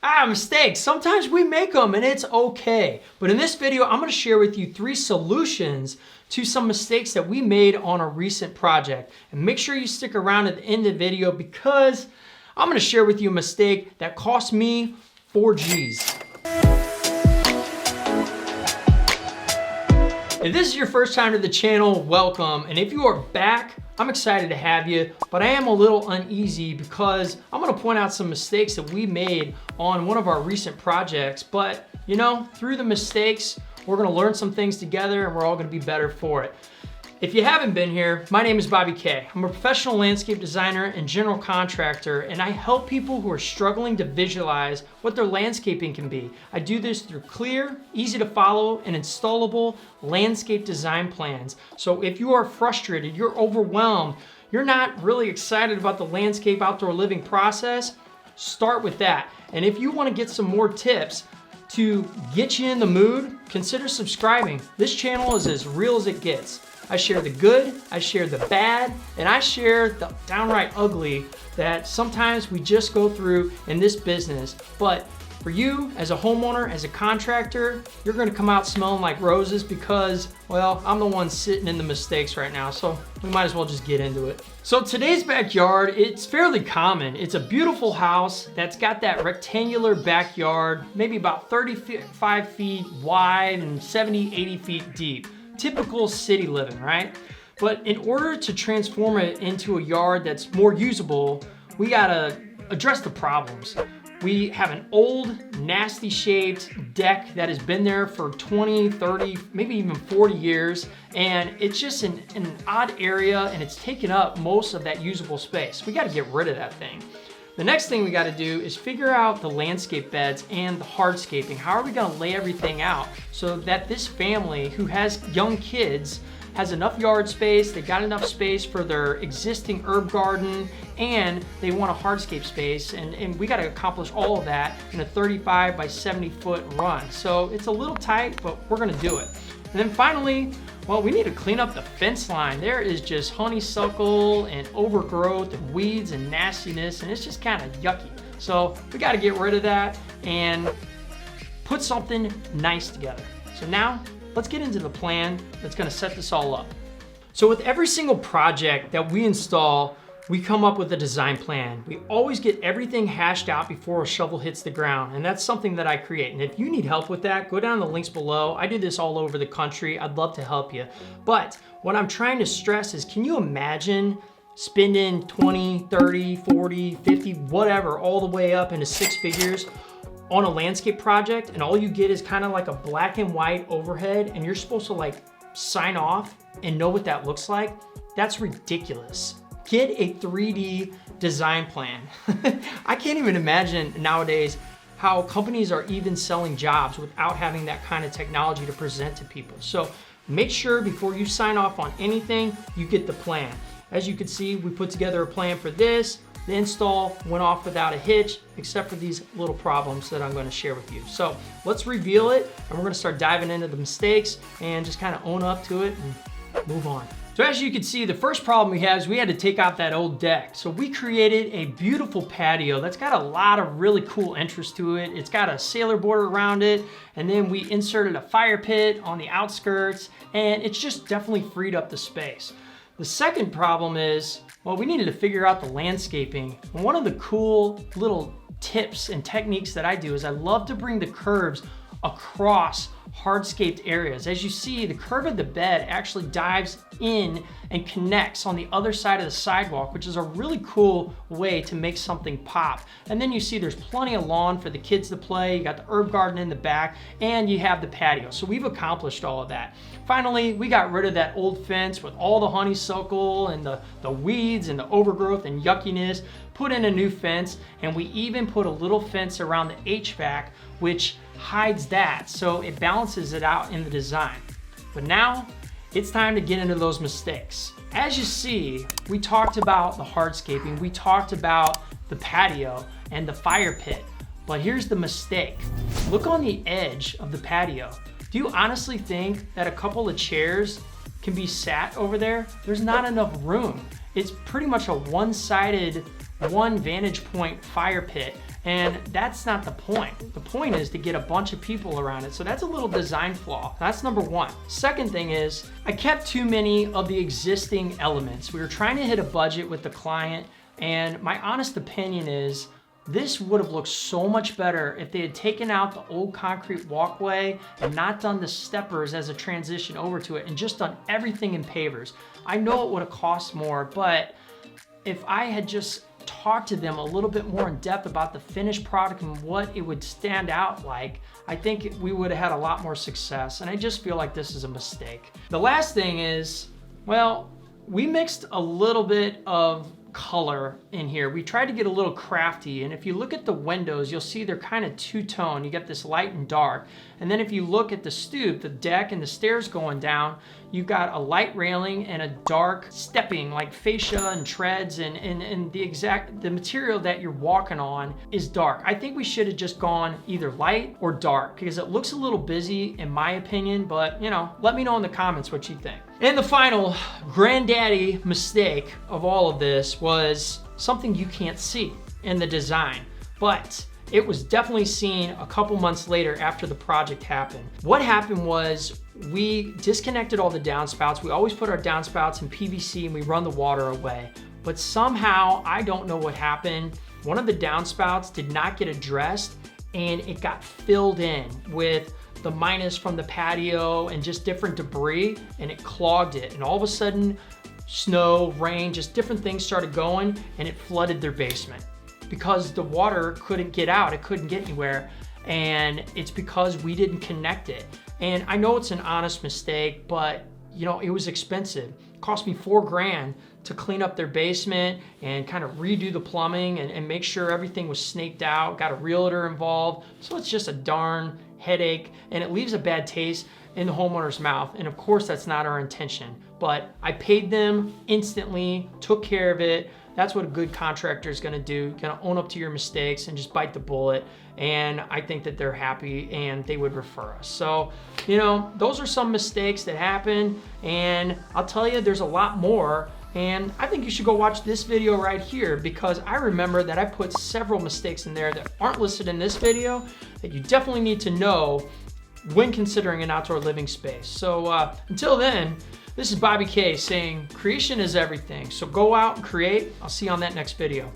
Mistakes. Sometimes we make them and it's okay. But in this video, I'm gonna share with you 3 solutions to some mistakes that we made on a recent project. And make sure you stick around at the end of the video because I'm gonna share with you a mistake that cost me 4 G's. If this is your first time to the channel, welcome. And if you are back, I'm excited to have you, but I am a little uneasy because I'm gonna point out some mistakes that we made on one of our recent projects. But you know, through the mistakes, we're gonna learn some things together and we're all gonna be better for it. If you haven't been here, my name is Bobby K. I'm a professional landscape designer and general contractor, and I help people who are struggling to visualize what their landscaping can be. I do this through clear, easy to follow, and installable landscape design plans. So if you are frustrated, you're overwhelmed, you're not really excited about the landscape outdoor living process, start with that. And if you want to get some more tips to get you in the mood, consider subscribing. This channel is as real as it gets. I share the good, I share the bad, and I share the downright ugly that sometimes we just go through in this business. But for you, as a homeowner, as a contractor, you're gonna come out smelling like roses because, well, I'm the one sitting in the mistakes right now, so we might as well just get into it. So today's backyard, it's fairly common. It's a beautiful house that's got that rectangular backyard, maybe about 35 feet wide and 70, 80 feet deep. Typical city living, right? But in order to transform it into a yard that's more usable, we gotta address the problems. We have an old, nasty shaped deck that has been there for 20, 30, maybe even 40 years, and it's just in an odd area and it's taken up most of that usable space. We gotta get rid of that thing. The next thing we gotta do is figure out the landscape beds and the hardscaping. How are we gonna lay everything out so that this family who has young kids has enough yard space, they've got enough space for their existing herb garden, and they want a hardscape space, and we gotta accomplish all of that in a 35 by 70 foot run. So it's a little tight, but we're gonna do it. And then finally, well, we need to clean up the fence line. There is just honeysuckle and overgrowth and weeds and nastiness, and it's just kind of yucky. So we got to get rid of that and put something nice together. So now let's get into the plan that's going to set this all up. So with every single project that we install, we come up with a design plan. We always get everything hashed out before a shovel hits the ground, and that's something that I create. And if you need help with that, go down the links below. I do this all over the country. I'd love to help you. But what I'm trying to stress is, can you imagine spending 20, 30, 40, 50, whatever, all the way up into 6 figures on a landscape project, and all you get is kind of like a black and white overhead, and you're supposed to like sign off and know what that looks like? That's ridiculous. Get a 3D design plan. I can't even imagine nowadays how companies are even selling jobs without having that kind of technology to present to people. So make sure before you sign off on anything, you get the plan. As you can see, we put together a plan for this. The install went off without a hitch, except for these little problems that I'm going to share with you. So let's reveal it, and we're going to start diving into the mistakes and just kind of own up to it and move on. So as you can see, the first problem we had is we had to take out that old deck. So we created a beautiful patio that's got a lot of really cool interest to it. It's got a sailor border around it, and then we inserted a fire pit on the outskirts, and it's just definitely freed up the space. The second problem is, well, we needed to figure out the landscaping. And one of the cool little tips and techniques that I do is I love to bring the curves across hardscaped areas. As you see, the curve of the bed actually dives in and connects on the other side of the sidewalk, which is a really cool way to make something pop. And then you see there's plenty of lawn for the kids to play. You got the herb garden in the back, and you have the patio. So we've accomplished all of that. Finally, we got rid of that old fence with all the honeysuckle and the weeds and the overgrowth and yuckiness, put in a new fence, and we even put a little fence around the HVAC, which hides that, so it balances it out in the design. But now, it's time to get into those mistakes. As you see, we talked about the hardscaping, we talked about the patio and the fire pit, but here's the mistake. Look on the edge of the patio. Do you honestly think that a couple of chairs can be sat over there? There's not enough room. It's pretty much a one-sided, one vantage point fire pit, And that's not the point. The point is to get a bunch of people around it. So that's a little design flaw. That's number one. Second thing is I kept too many of the existing elements. We were trying to hit a budget with the client, and my honest opinion is this would have looked so much better if they had taken out the old concrete walkway and not done the steppers as a transition over to it and just done everything in pavers. I know it would have cost more, but if I had just talked to them a little bit more in depth about the finished product and what it would stand out like, I think we would have had a lot more success. And I just feel like this is a mistake. The last thing is, well, we mixed a little bit of color in here. We tried to get a little crafty, and if you look at the windows, you'll see they're kind of two-tone. You get this light and dark. And then if you look at the stoop, the deck and the stairs going down, you've got a light railing and a dark stepping, like fascia and treads, and the material that you're walking on is dark. I think we should have just gone either light or dark because it looks a little busy in my opinion, but you know, let me know in the comments what you think. And the final granddaddy mistake of all of this was something you can't see in the design, but it was definitely seen a couple months later after the project happened. What happened was we disconnected all the downspouts. We always put our downspouts in PVC and we run the water away. But somehow, I don't know what happened, one of the downspouts did not get addressed and it got filled in with the minus from the patio and just different debris, and it clogged it. And all of a sudden, snow, rain, just different things started going, and it flooded their basement because the water couldn't get out, it couldn't get anywhere, and it's because we didn't connect it. And I know it's an honest mistake, but you know, it was expensive. It cost me $4 grand to clean up their basement and kind of redo the plumbing and make sure everything was snaked out, got a realtor involved. So it's just a darn headache, and it leaves a bad taste in the homeowner's mouth. And of course, that's not our intention. But I paid them instantly, took care of it. That's what a good contractor is gonna do. Gonna own up to your mistakes and just bite the bullet. And I think that they're happy and they would refer us. So, you know, those are some mistakes that happen. And I'll tell you, there's a lot more. And I think you should go watch this video right here because I remember that I put several mistakes in there that aren't listed in this video that you definitely need to know when considering an outdoor living space. So until then, this is Bobby K saying creation is everything. So go out and create. I'll see you on that next video.